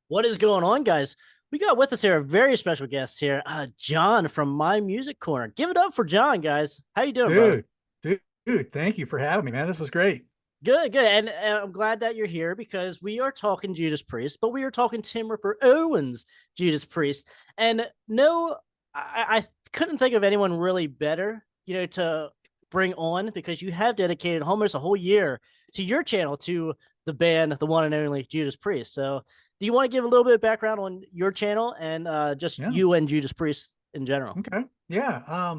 What is going on, guys? We got with us here a very special guest here, John from My Music Corner. Give it up for John, guys. How you doing, brother? Dude, dude, thank you for having me, man. This was great. Good, good. And I'm glad that you're here because we are talking Judas Priest, but we are talking Tim Ripper Owens Judas Priest. And no, I couldn't think of anyone really better, to bring on because you have dedicated almost a whole year to your channel to the band, the one and only Judas Priest. So, do you want to give a little bit of background on your channel and just Yeah. you and Judas Priest in general? Okay. Yeah.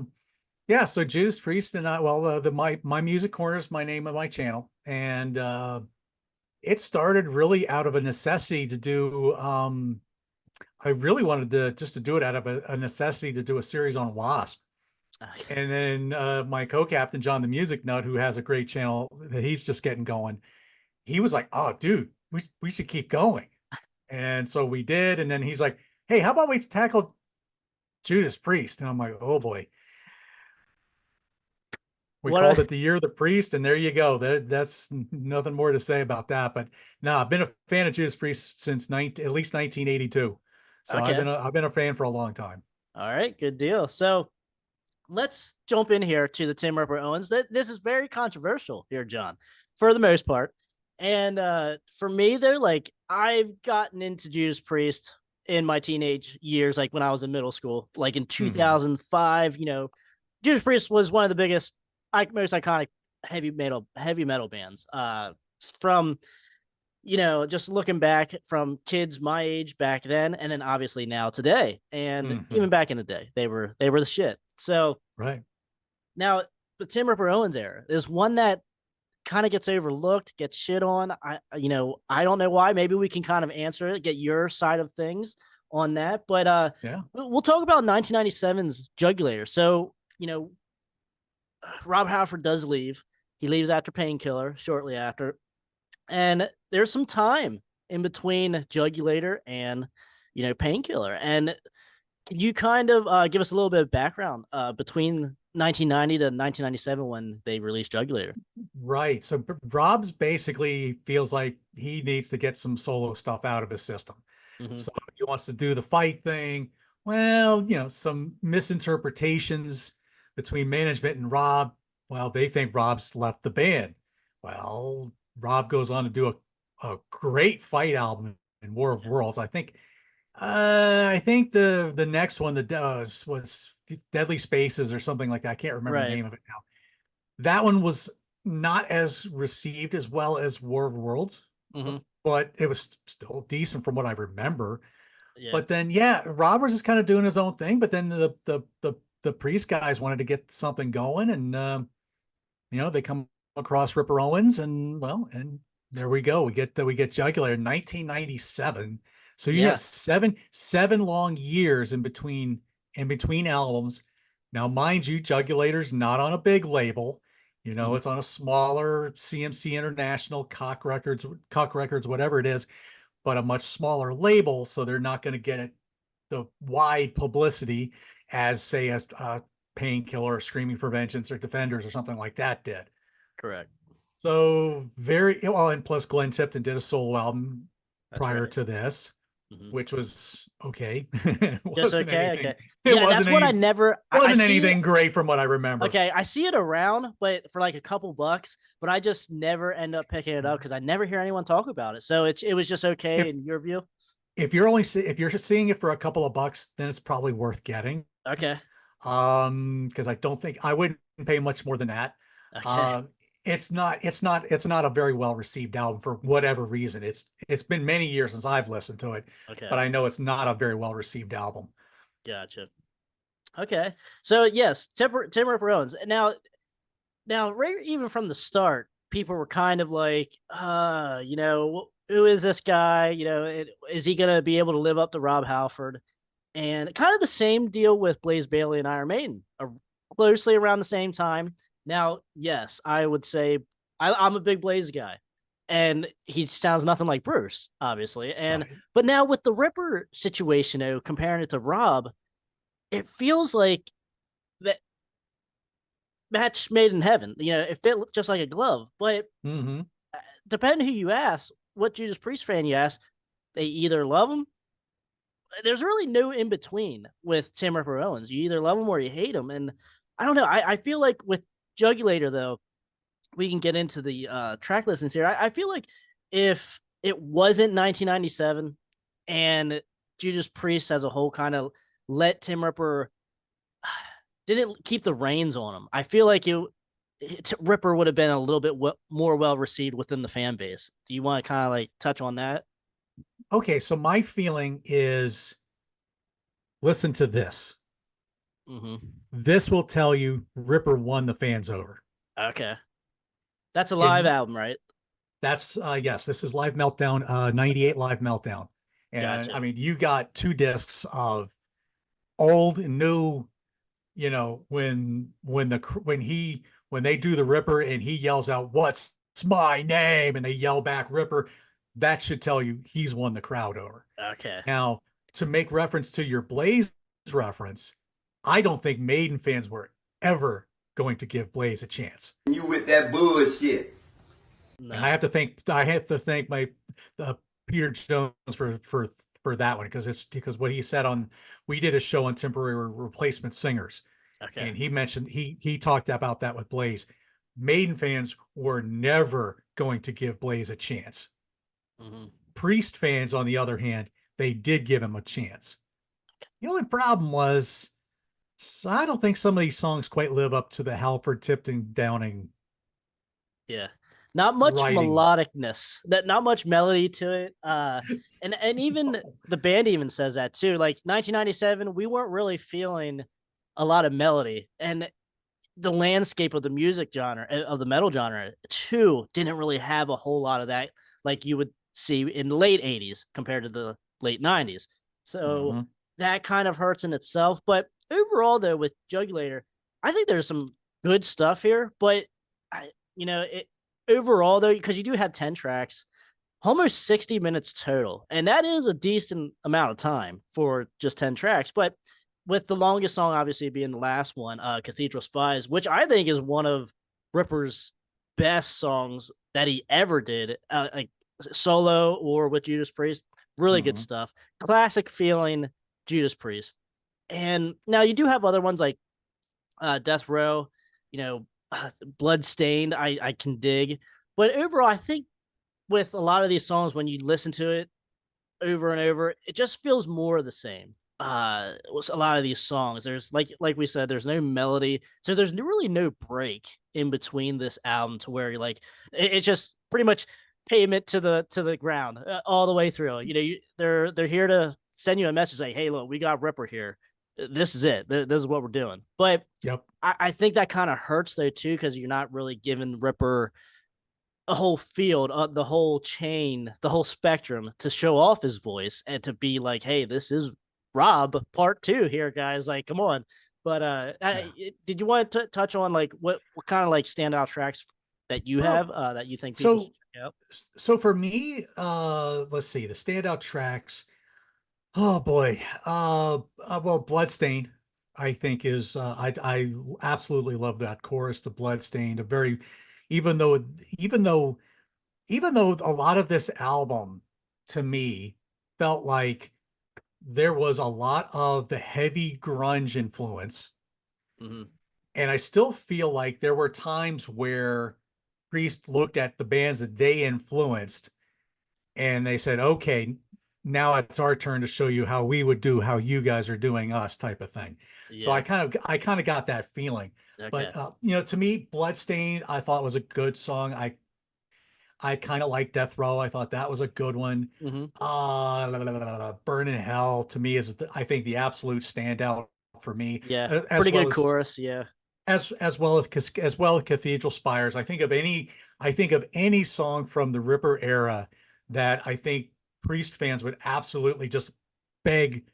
Yeah. So Judas Priest and I, well, the my music corner is my name of my channel, and it started really out of a necessity to do. I really wanted to just to do it out of a necessity to do a series on Wasp. And then my co-captain John the Music Nut, who has a great channel that he's just getting going, he was like, "Oh, dude, we should keep going." And so we did. And then he's like, "Hey, how about we tackle Judas Priest?" And I'm like, "Oh boy." We What called a it the Year of the Priest, and there you go. That's nothing more to say about that. But no, I've been a fan of Judas Priest since at least 1982. So okay. I've been a fan for a long time. All right, good deal. So let's jump in here to the Tim Ripper Owens. This is very controversial here, John, for the most part. And for me, though, like I've gotten into Judas Priest in my teenage years, like when I was in middle school, like in Hmm. 2005. Judas Priest was one of the biggest, most iconic heavy metal bands. From just looking back from kids my age back then, and then obviously now today, and even Hmm. back in the day, they were the shit. So Right. now the Tim Ripper Owens era is one that kind of gets overlooked, gets shit on. I don't know why. Maybe we can kind of answer it, get your side of things on that. But Yeah. we'll talk about 1997's Jugulator. So Rob Halford does leave. He leaves after Painkiller shortly after, and there's some time in between Jugulator and Painkiller. And can you kind of give us a little bit of background between 1990 to 1997 when they released Jugulator? Right. So Rob's basically feels like he needs to get some solo stuff out of his system. Mm-hmm. So he wants to do the fight thing. Well, some misinterpretations between management and Rob. Well, they think Rob's left the band. Well, Rob goes on to do a great fight album in War of Worlds. I think the next one that was Deadly Spaces or something like that. I can't remember the Right. name of it now. That one was not as received as well as War of Worlds, Mm-hmm. but it was still decent from what I remember. Yeah. But then, yeah, Roberts is kind of doing his own thing. But then the Priest guys wanted to get something going, and they come across Ripper Owens, and well, and there we go. We get Jugular in 1997. So you have Yeah. seven long years in between albums. Now, mind you, Jugulator's not on a big label. Mm-hmm. It's on a smaller CMC International, Cock Records, whatever it is, but a much smaller label. So they're not going to get the wide publicity as, say, as Painkiller or Screaming for Vengeance or Defenders or something like that did. Correct. So very well, and plus Glenn Tipton did a solo album That's prior right. to this, Mm-hmm. which was okay. it Just wasn't okay. anything. Okay. It Yeah, that's wasn't what I any never. I wasn't see. anything great from what I remember. Okay, I see it around, but for like a couple bucks, but I just never end up picking it up because I never hear anyone talk about it. So it was just okay If in your view. if you're seeing it for a couple of bucks, then it's probably worth getting. Okay. Because I don't think I wouldn't pay much more than that. Okay. Um, it's not a very well received album for whatever reason. It's been many years since I've listened to it, Okay. but I know it's not a very well received album. Gotcha. Okay. So yes, Tim Ripper Owens. Now, right even from the start, people were kind of like, who is this guy? Is he gonna be able to live up to Rob Halford? And kind of the same deal with Blaze Bayley and Iron Maiden, closely around the same time. Now, yes, I would say I'm a big Blaze guy, and he sounds nothing like Bruce, obviously. And Right. but now with the Ripper situation, comparing it to Rob, it feels like that match made in heaven. It fit just like a glove. But Mm-hmm. depending who you ask, what Judas Priest fan you ask, they either love him. There's really no in between with Tim Ripper Owens. You either love him or you hate him. And I don't know. I feel like with Jugulator, though, we can get into the track listings here. I feel like if it wasn't 1997 and Judas Priest as a whole kind of let Tim Ripper didn't keep the reins on him, I feel like Ripper would have been a little bit more well received within the fan base. Do you want to kind of like touch on that? Okay, so my feeling is, listen to this. Mm-hmm. This will tell you Ripper won the fans over. Okay. That's a live album, right? That's yes, this is Live Meltdown, 98 Live Meltdown. And Gotcha. I mean, you got 2 discs of old and new, when they do the Ripper and he yells out, "What's my name?" and they yell back Ripper, that should tell you he's won the crowd over. Okay. Now, to make reference to your Blaze reference, I don't think Maiden fans were ever going to give Blaze a chance. You with that bullshit. No. And I have to thank my Peter Jones for that one, because what he said we did a show on temporary replacement singers. Okay. And he mentioned he talked about that with Blaze. Maiden fans were never going to give Blaze a chance. Mm-hmm. Priest fans, on the other hand, they did give him a chance. The only problem was, I don't think some of these songs quite live up to the Halford, Tipton, Downing. Yeah. Not much writing. melodicness, not much melody to it. And even the band even says that too. Like 1997, we weren't really feeling a lot of melody, and the landscape of the music genre, of the metal genre too, didn't really have a whole lot of that, like you would see in the late 80s compared to the late 90s. So that kind of hurts in itself. But overall, though, with Jugulator, I think there's some good stuff here. But overall, though, because you do have 10 tracks, almost 60 minutes total, and that is a decent amount of time for just 10 tracks. But with the longest song obviously being the last one, Cathedral Spies, which I think is one of Ripper's best songs that he ever did, like solo or with Judas Priest. Really good stuff. Classic feeling Judas Priest. And now you do have other ones like Death Row, Bloodstained, I can dig. But overall, I think with a lot of these songs, when you listen to it over and over, it just feels more of the same. With a lot of these songs, there's like we said, there's no melody, so there's really no break in between this album to where you're like, it's just pretty much pavement to the ground all the way through. They're here to send you a message like, hey, look, we got Ripper here. This is it. This is what we're doing. But yep, I think that kind of hurts though too, because you're not really giving Ripper a whole field, the whole chain, the whole spectrum to show off his voice and to be like, hey, this is Rob part 2 here, guys. Like, come on. But did you want to touch on like what kind of like standout tracks that you have that you think people should check out? So for me, let's see, the standout tracks. Oh boy. Well, Bloodstained, I think is I absolutely love that chorus to Bloodstained. Even though a lot of this album to me felt like there was a lot of the heavy grunge influence. And I still feel like there were times where Priest looked at the bands that they influenced and they said, okay, now it's our turn to show you how we would do how you guys are doing us, type of thing. Yeah. So I kind of got that feeling. Okay. But to me, Bloodstained, I thought was a good song. I kind of like Death Row. I thought that was a good one. Burn in Hell to me is, I think, the absolute standout for me. Yeah, pretty good chorus. Yeah, as well as Cathedral Spires. I think of any song from the Ripper era that I think Priest fans would absolutely just beg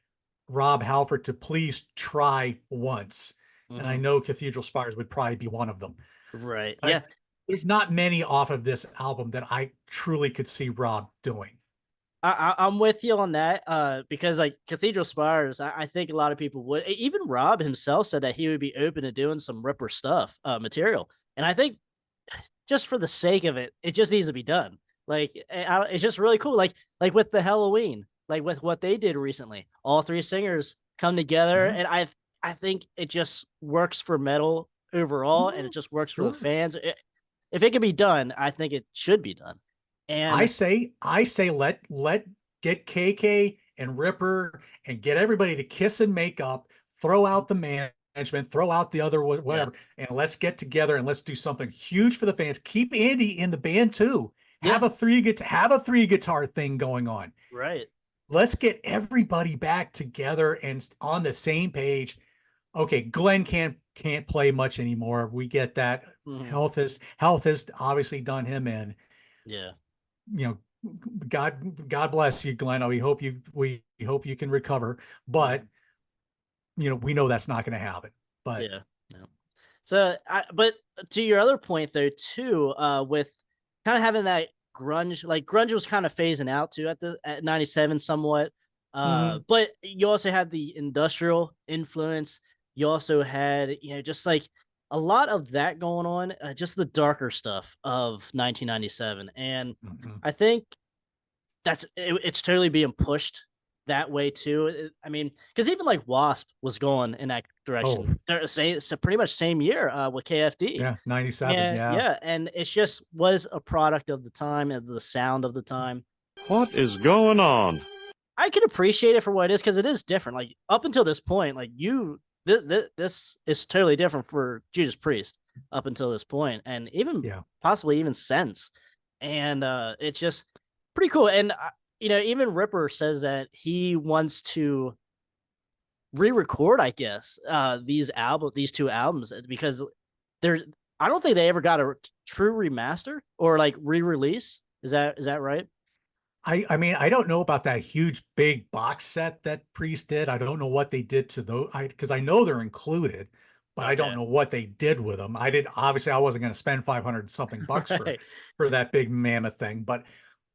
Rob Halford to please try once. And I know Cathedral Spires would probably be one of them. Right. Yeah. There's not many off of this album that I truly could see Rob doing. I'm with you on that, because like Cathedral Spires, I think a lot of people would. Even Rob himself said that he would be open to doing some Ripper stuff, material. And I think just for the sake of it, it just needs to be done. Like it's just really cool. Like with the Halloween, like with what they did recently, all three singers come together, Mhm. and I think it just works for metal overall, and it Mhm. just works for the Sure. fans. If it can be done, I think it should be done. I And say, let get KK and Ripper and get everybody to kiss and make up, throw out the management, throw out the other yeah, whatever, and let's get together and let's do something huge for the fans. Keep Andy in the band too. yeah, Have a three guitar thing going on. right. Let's get everybody back together and on the same page. Okay, Glenn can't play much anymore. We get that. Mhm. Health has obviously done him in. Yeah, You know, God bless you, Glenn. We hope you can recover. But mhm. we know that's not going to happen. But Yeah. No. So, but to your other point though, too, with kind of having that grunge, like grunge was kind of phasing out too at '97 somewhat. mhm. But you also had the industrial influence. You also had, just like a lot of that going on, just the darker stuff of 1997, and Mhm. I think it's totally being pushed that way too. I mean, because even like Wasp was going in that Oh, direction. They're so pretty much same year with KFD. yeah, 97. Yeah, Yeah. yeah, and it's just was a product of the time and the sound of the time. What is going on? I can appreciate it for what it is because it is different. Like up until this point, like this is totally different for Judas Priest up until this point, and even Yeah. possibly even since. And it's just pretty cool. And even Ripper says that he wants to re-record, I guess, these two albums because they're. I don't think they ever got a true remaster or like re-release. Is that right? I mean, I don't know about that huge big box set that Priest did. I don't know what they did to those. Because I know they're included, but I don't Okay. know what they did with them. Obviously I wasn't going to spend 500 something bucks for Right. that big mammoth thing, but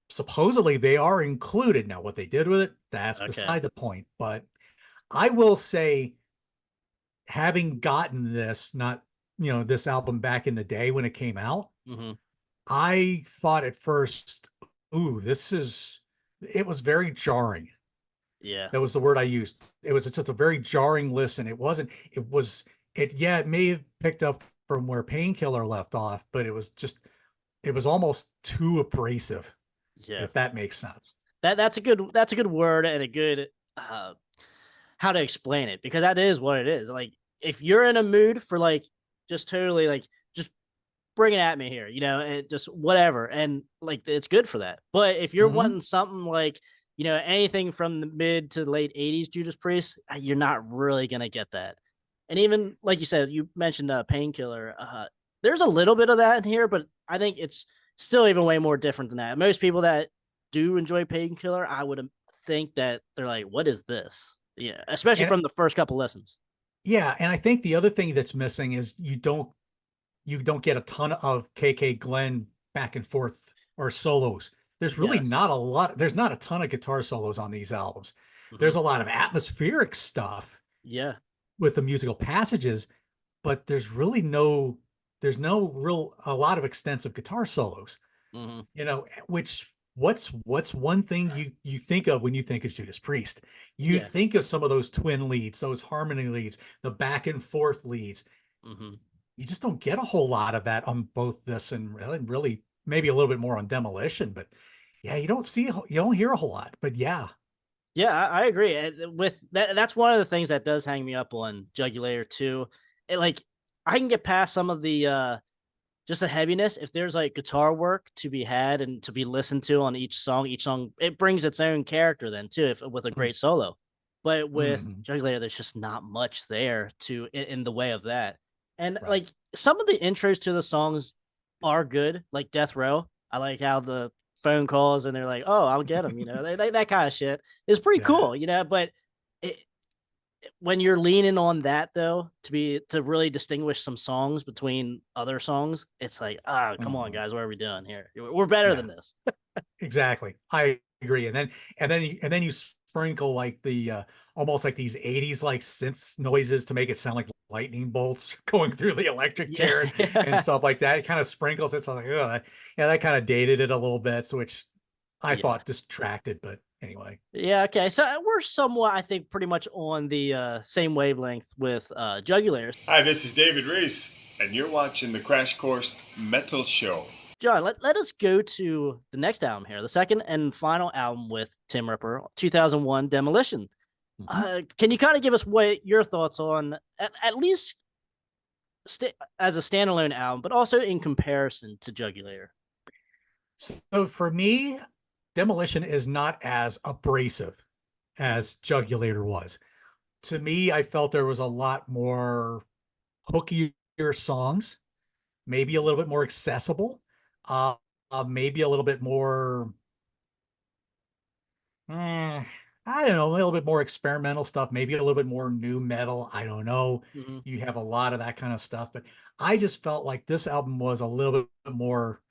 supposedly they are included. Now, what they did with it, that's Okay. beside the point. But I will say, having gotten this, not, this album back in the day when it came out, Hmm. I thought at first, ooh, it was very jarring. Yeah. That was the word I used. It was just a very jarring listen. Yeah, it may have picked up from where Painkiller left off, but it was almost too abrasive, Yeah. if that makes sense. That's a good word and a good uh how to explain it because that is what it is. Like if you're in a mood for like just totally like just bring it at me here, and just whatever, and like it's good for that. But if you're Hmm. wanting something like anything from the mid to late '80s Judas Priest, you're not really gonna get that. And even like you said, you mentioned Painkiller. There's a little bit of that in here, but I think it's still even way more different than that. Most people that do enjoy Painkiller, I would think that they're like, "What is this?" Yeah, especially And from the first couple listens. yeah, and I think the other thing that's missing is you don't get a ton of KK Glenn back and forth or solos. Yes. There's not a ton of guitar solos on these albums. Hmm. There's a lot of atmospheric stuff Yeah. with the musical passages, but there's no real a lot of extensive guitar solos. Hmm. Which what's one thing you think of when you think of Judas Priest? You Yeah. think of some of those twin leads, those harmony leads, the back and forth leads. Hmm. You just don't get a whole lot of that on both this and really maybe a little bit more on Demolition, but yeah, you don't hear a whole lot. But yeah. Yeah, I agree. With that, that's one of the things that does hang me up on Jugulator too. Like I can get past some of the just the heaviness if there's like guitar work to be had and to be listened to on each song. Each song it brings its own character then too, if with a great solo. But with Mhm. Jugulator, there's just not much there to in the way of that. And Right. like some of the intros to the songs are good, like Death Row. I like how the phone calls and they're like, "Oh, I'll get them," that kind of shit is pretty Yeah. cool, But it, when you're leaning on that though to really distinguish some songs between other songs, it's like, come on, Mhm. guys, what are we doing here? We're better Yeah. than this. Exactly. I agree. And then you sprinkle like the almost like these 80s like synth noises to make it sound like lightning bolts going through the electric chair Yeah. and stuff like that. It kind of sprinkles. It's like, ugh. Yeah, that kind of dated it a little bit, which I Yeah. thought distracted, but anyway. Yeah, okay. So we're somewhat, I think, pretty much on the same wavelength with Jugulator. Hi, this is David Reese, and you're watching the Krash Kourse Metal Show. John, let us go to the next album here, the second and final album with Tim Ripper, 2001 Demolition. Can you kind of give us what your thoughts on, at least as a standalone album, but also in comparison to Jugulator? So for me, Demolition is not as abrasive as Jugulator was. To me, I felt there was a lot more hookier songs, maybe a little bit more accessible, maybe a little bit more, I don't know, a little bit more experimental stuff, maybe a little bit more new metal. I don't know. Mm-hmm. You have a lot of that kind of stuff, but I just felt like this album was a little bit more.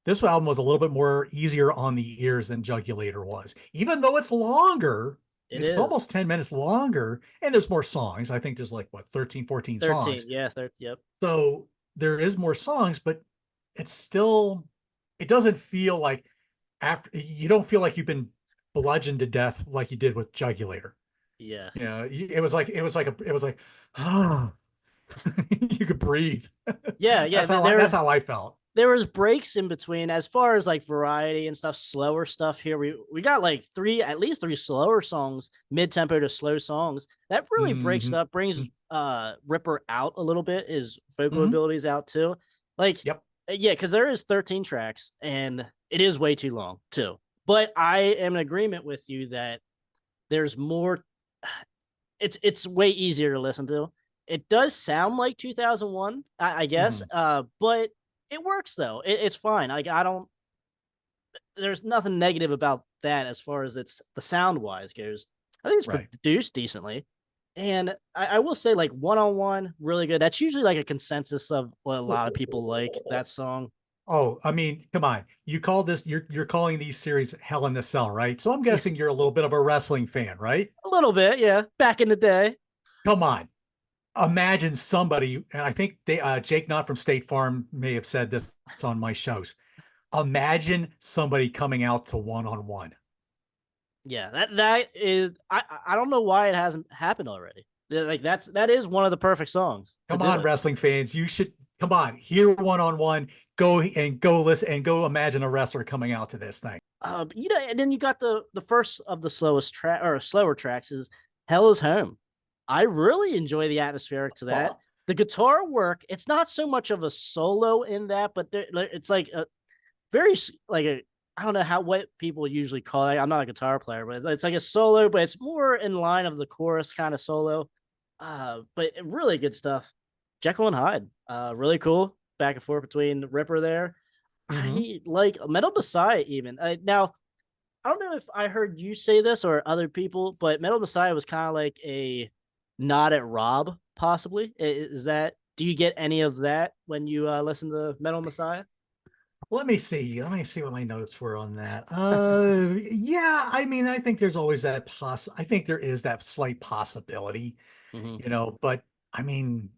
This album was a little bit more easier on the ears than Jugulator was, even though it's longer. It's almost 10 minutes longer, and there's more songs. I think there's like, what, 13, 14 songs. Yeah, yep. So there is more songs, but it's still, it doesn't feel like you don't feel like you've been bludgeoned to death like you did with Jugulator. Yeah. You know, it was like, oh, you could breathe. Yeah. That's how I felt. There was breaks in between as far as like variety and stuff, slower stuff here. We got like at least three slower songs, mid-tempo to slow songs. That really breaks it up, brings Ripper out a little bit, his vocal abilities out too. Like, yeah, because there is 13 tracks and it is way too long too. But I am in agreement with you that there's more. It's way easier to listen to. It does sound like 2001, I guess, but it works though. It's fine. Like, there's nothing negative about that as far as the sound wise goes. I think it's produced decently. And I will say, like, one-on-one, really good. That's usually like a consensus of what a lot of people like that song. Oh, I mean, come on. You call this, you're calling these series Hell in the Cell, right? So I'm guessing you're a little bit of a wrestling fan, right? A little bit, yeah. Back in the day. Come on. Imagine somebody, and I think Jake Knott from State Farm may have said this on my shows. Imagine somebody coming out to one-on-one. Yeah, that is, I don't know why it hasn't happened already. Like, that is one of the perfect songs. Come on, wrestling fans, you should come on, hear one-on-one, go listen and go imagine a wrestler coming out to this thing. You know, and then you got the first of the slowest track or slower tracks is Hell Is Home. I really enjoy the atmospheric to that. The guitar work, it's not so much of a solo in that, but it's like a very, like a, I don't know what people usually call it. I'm not a guitar player, but it's like a solo, but it's more in line of the chorus kind of solo. But really good stuff. Jekyll and Hyde, really cool. Back and forth between Ripper there. I like Metal Messiah even. Now, I don't know if I heard you say this or other people, but Metal Messiah was kind of like a nod at Rob, possibly. Is that, do you get any of that when you listen to Metal Messiah? Let me see what my notes were on that. Yeah, I mean, I think there's always that I think there is that slight possibility, you know, but I mean,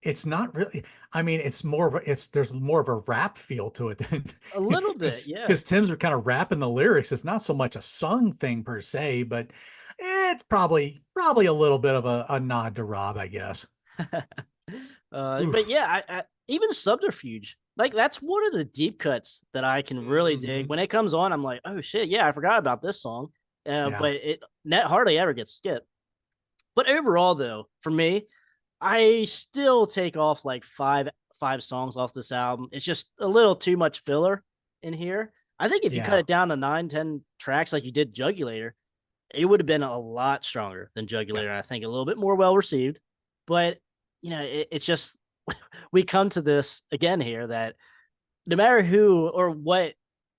it's not really, I mean, it's more of there's more of a rap feel to it than a little bit, yeah. Because Tim's are kind of rapping the lyrics. It's not so much a sung thing per se, but it's probably a little bit of a nod to Rob, I guess. But yeah, I even Subterfuge, like, that's one of the deep cuts that I can really dig. When it comes on, I'm like, oh shit, yeah, I forgot about this song. But it hardly ever gets skipped. But overall, though, for me, I still take off like five songs off this album. It's just a little too much filler in here. I think if you cut it down to 9-10 tracks like you did Jugulator, it would have been a lot stronger than Jugulator. I think a little bit more well received. But, you know, it's just, we come to this again here that no matter who or what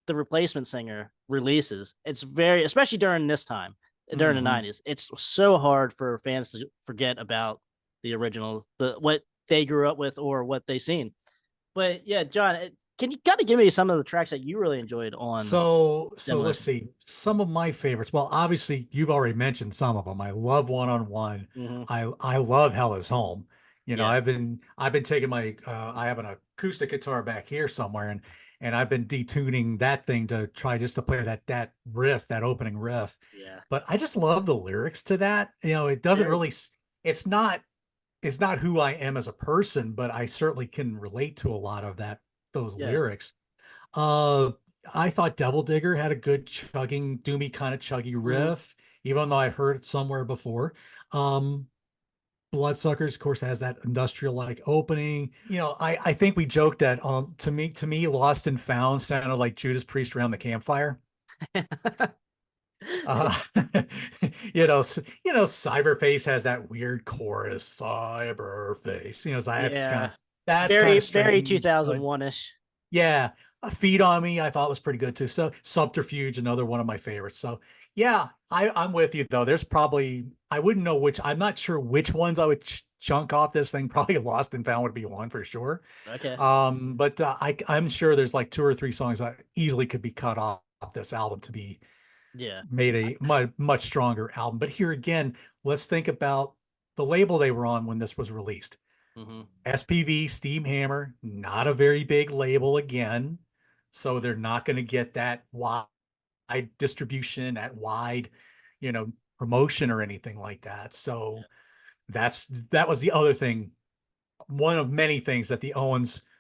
the replacement singer releases, it's very, especially during this time, during the 90s, it's so hard for fans to forget about the original, what they grew up with or what they seen. But yeah, John, can you kind of give me some of the tracks that you really enjoyed on So let's Demolition? see. Some of my favorites. Well, obviously you've already mentioned some of them. I love One on One. Hmm. I love Hell is Home. Yeah. I've been taking my I have an acoustic guitar back here somewhere, and I've been detuning that thing to try just to play that riff, that opening riff. Yeah. But I just love the lyrics to that. It doesn't Sure. really it's not it's not who I am as a person, but I certainly can relate to a lot of those Yeah. lyrics. Uh, I thought Devil Digger had a good chugging, doomy kind of chuggy Hmm. riff, even though I've heard it somewhere before. Um, Bloodsuckers, of course, has that industrial like opening. I think we joked that to me, Lost and Found sounded like Judas Priest around the campfire. Uh, Cyberface has that weird chorus, Cyberface. So Yeah. that's kind Very, of very strange, but 2001 ish. yeah, a Feed on Me I thought was pretty good too. So Subterfuge, another one of my favorites. So yeah, I'm with you though. There's probably I wouldn't know which. I'm not sure which ones I would chunk off this thing. Probably Lost and Found would be one for sure. Okay. But I'm sure there's like two or three songs that easily could be cut off this album to be Yeah. made a much stronger album. But here again, let's think about the label they were on when this was released. Hmm. SPV, Steam Hammer, not a very big label again. So they're not going to get that wide distribution, that wide, promotion or anything like that. So that was the other thing, one of many things that the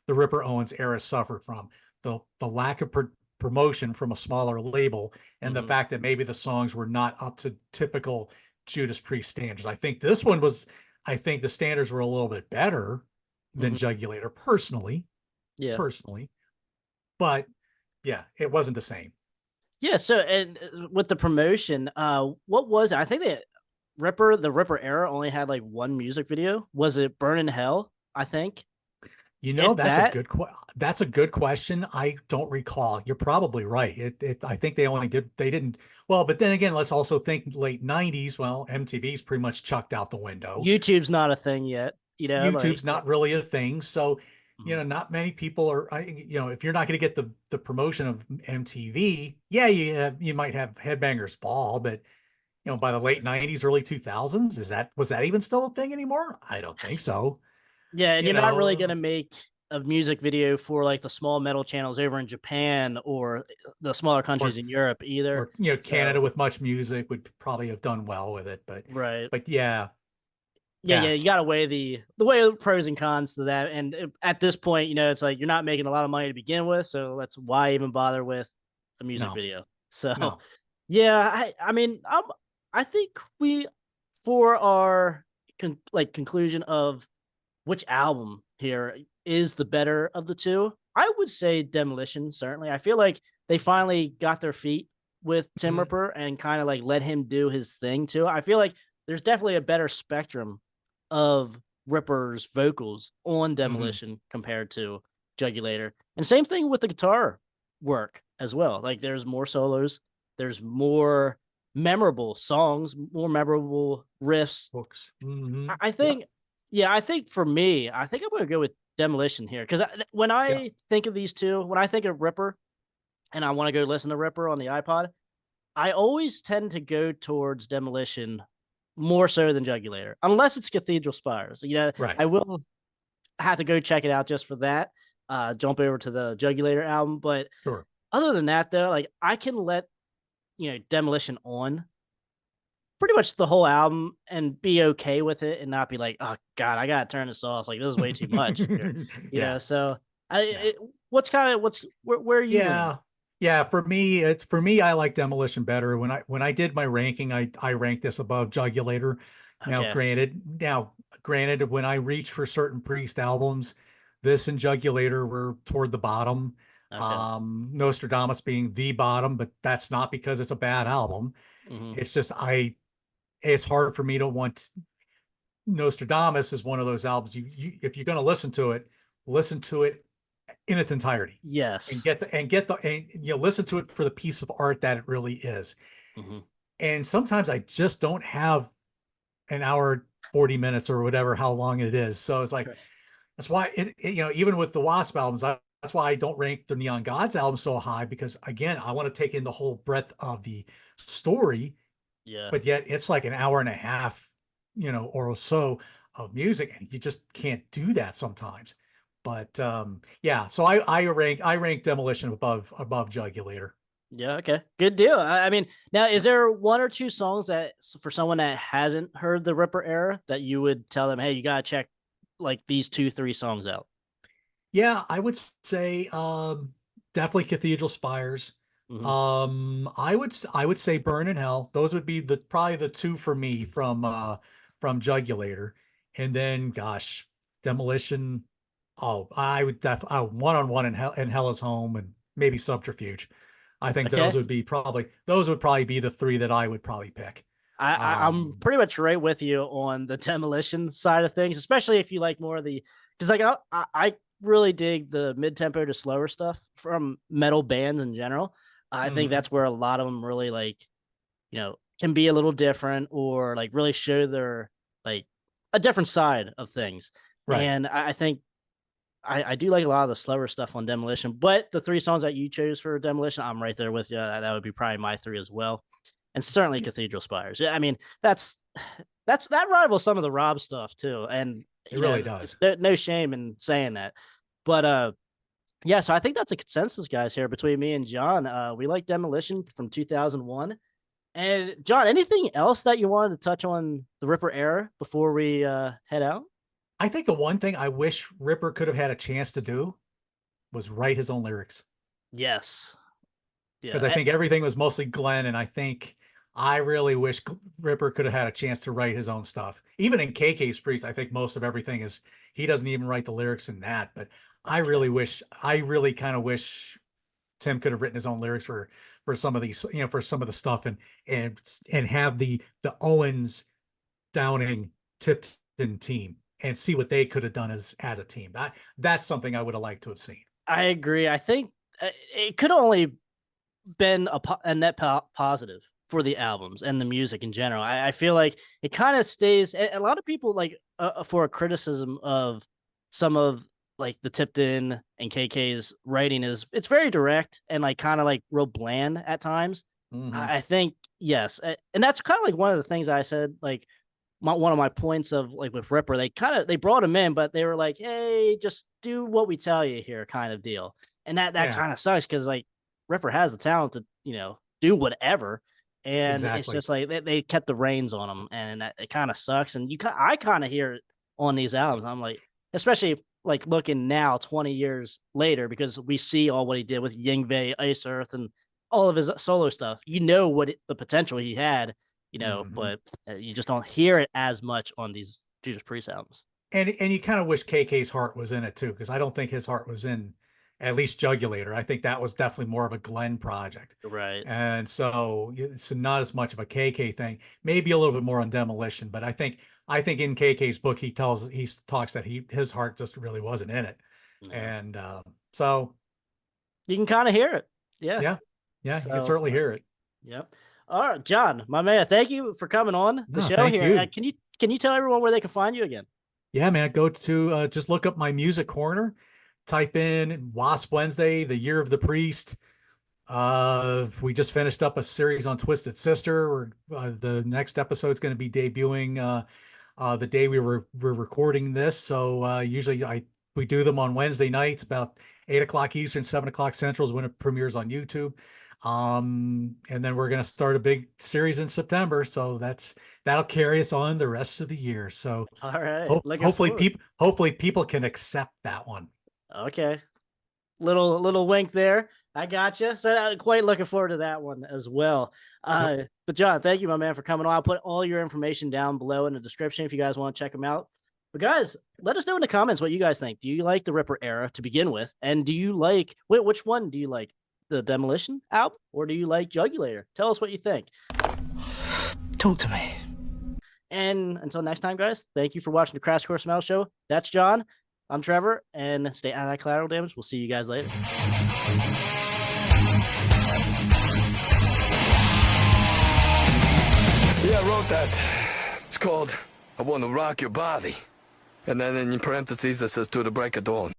Ripper Owens era suffered from. The lack of promotion from a smaller label, and the Hmm. fact that maybe the songs were not up to typical Judas Priest standards. I think the standards were a little bit better than Hmm. Jugulator Yeah. personally, but yeah, it wasn't the same. Yeah. So, and with the promotion, what was it? I think that the Ripper era only had like one music video. Was it Burn in Hell? I think. If that, That's a good question. I don't recall. You're probably right. I think they didn't. Well, but then again, let's also think late 90s. Well, MTV's pretty much chucked out the window. YouTube's not a thing yet, like, YouTube's not really a thing. So, mhm. not many people are, if you're not going to get the promotion of MTV, yeah, you might have Headbangers Ball, but by the late 90s, early 2000s, was that even still a thing anymore? I don't think so. Yeah, and You you're not really know, gonna make a music video for like the small metal channels over in Japan or the smaller countries or in Europe either. Canada So, with much music would probably have done well with it, but right. yeah, Yeah, yeah, yeah, you gotta weigh the pros and cons to that. And at this point, it's like you're not making a lot of money to begin with, so that's why even bother with a music no, video. So no. yeah, I mean, I think we for our conclusion of which album here is the better of the two, I would say Demolition, certainly. I feel like they finally got their feet with Tim Mhm, Ripper and kind of like let him do his thing too. I feel like there's definitely a better spectrum of Ripper's vocals on mhm, Demolition compared to Jugulator. And same thing with the guitar work as well. Like there's more solos, there's more memorable songs, more memorable riffs. books. I Yep, think, yeah, I think for me, I think I'm gonna go with Demolition here because when yep. I think of these two, when I think of Ripper and I want to go listen to Ripper on the iPod, I always tend to go towards Demolition more so than Jugulator, unless it's Cathedral Spires. Right. I will have to go check it out just for that. Jump over to the Jugulator album, but Sure. other than that, though, like I can let Demolition on pretty much the whole album and be okay with it and not be like, oh god, I gotta turn this off. Like this is way too much here. Yeah. So Yeah. where are you leaning? Yeah. Yeah, for me, I like Demolition better. When I did my ranking, I ranked this above Jugulator. Now, Okay. granted, when I reach for certain Priest albums, this and Jugulator were toward the bottom. Okay. Nostradamus being the bottom, but that's not because it's a bad album. Hmm. It's just it's hard for me to want Nostradamus is one of those albums you if you're going to listen to it in its entirety and Yes. listen to it for the piece of art that it really is. Hmm. And sometimes I just don't have an hour 40 minutes or whatever how long it is. So it's like that's why even with the Wasp albums, that's why I don't rank the Neon Gods album so high, because again, I want to take in the whole breadth of the story, Yeah. but yet it's like an hour and a half, or so of music, and you just can't do that sometimes. But yeah, so I rank Demolition above Jugulator. Yeah, okay. Good deal. I mean, now is there one or two songs that for someone that hasn't heard the Ripper era that you would tell them, hey, you gotta check like these 2-3 songs out? Yeah, I would say definitely Cathedral Spires. Hmm. I would say Burn in Hell. Those would be probably the two for me from Jugulator. And then gosh, Demolition. Oh, I would One on One in Hell is Home, and maybe Subterfuge. I think Okay. those would probably be the three that I would probably pick. I'm pretty much right with you on the Demolition side of things, especially if you like more of the, because like I really dig the mid tempo to slower stuff from metal bands in general. I think Mhm. that's where a lot of them really like, can be a little different or like really show their like a different side of things. Right. And I think I do like a lot of the slower stuff on Demolition, but the 3 songs that you chose for Demolition, I'm right there with you. That would be probably my 3 as well. And certainly Cathedral Spires. Yeah, I mean, that rivals some of the Rob stuff too. And It really does. no shame in saying that. But yeah, so I think that's a consensus, guys, here between me and John. We like Demolition from 2001. And John, anything else that you wanted to touch on the Ripper era before we head out? I think the one thing I wish Ripper could have had a chance to do was write his own lyrics, Yes. because I Yeah. think everything was mostly Glenn, and I really wish Ripper could have had a chance to write his own stuff. Even in KK's Priest, I think most of everything is he doesn't even write the lyrics in that. But I really kind of wish Tim could have written his own lyrics for some of these, for some of the stuff, and have the Owens, Downing, Tipton team and see what they could have done as a team. That's something I would have liked to have seen. I agree. I think it could only been a net positive for the albums and the music in general. I feel like it kind of stays. A lot of people like for a criticism of some of like the Tipton and KK's writing is it's very direct and like kind of like real bland at times. Mhm. I think yes, and that's kind of like one of the things I said like one of my points of like with Ripper, they brought him in, but they were like, "Hey, just do what we tell you here," kind of deal, and that Yeah, kind of sucks because like Ripper has the talent to do whatever, and it's exactly. just like they kept the reins on him, and it kind of sucks. And I kind of hear it on these albums. I'm like, especially like looking now, 20 years later, because we see all what he did with Yingwei, Ice Earth, and all of his solo stuff. You know the potential he had, Mhm. but you just don't hear it as much on these Judas Priest albums. And you kind of wish KK's heart was in it too, because I don't think his heart was in at least Jugulator. I think that was definitely more of a Glenn project. Right. And so not as much of a KK thing, maybe a little bit more on Demolition, but I think in KK's book he talks that his heart just really wasn't in it. Yeah. And so You can kind of hear it. Yeah. yeah, yeah, you can So, certainly hear it. yep. All right, John, my man, thank you for coming on the No, show thank here. you. Can you tell everyone where they can find you again? Yeah, man, go to just look up my music corner, type in Wasp Wednesday, the year of the priest. We just finished up a series on Twisted Sister. The next episode is going to be debuting the day we're recording this. So usually we do them on Wednesday nights about 8 o'clock Eastern, 7 o'clock Central is when it premieres on YouTube. And then we're going to start a big series in September. So that'll carry us on the rest of the year. So All right, looking hopefully forward. people can accept that one. Okay, little wink there. I got you. So quite looking forward to that one as well. Yep. But John, thank you, my man, for coming on. I'll put all your information down below in the description if you guys want to check them out. But guys, let us know in the comments what you guys think. Do you like the Ripper era to begin with? And do you like which one do you like? The Demolition album or do you like Jugulator? Tell us what you think. Talk to me. And until next time, guys, thank you for watching the Krash Kourse Metal Show. That's John. I'm Trevor, and stay out of that collateral damage. We'll see you guys later. Yeah, I wrote that. It's called I Want to Rock Your Body. And then in parentheses it says to the break of dawn.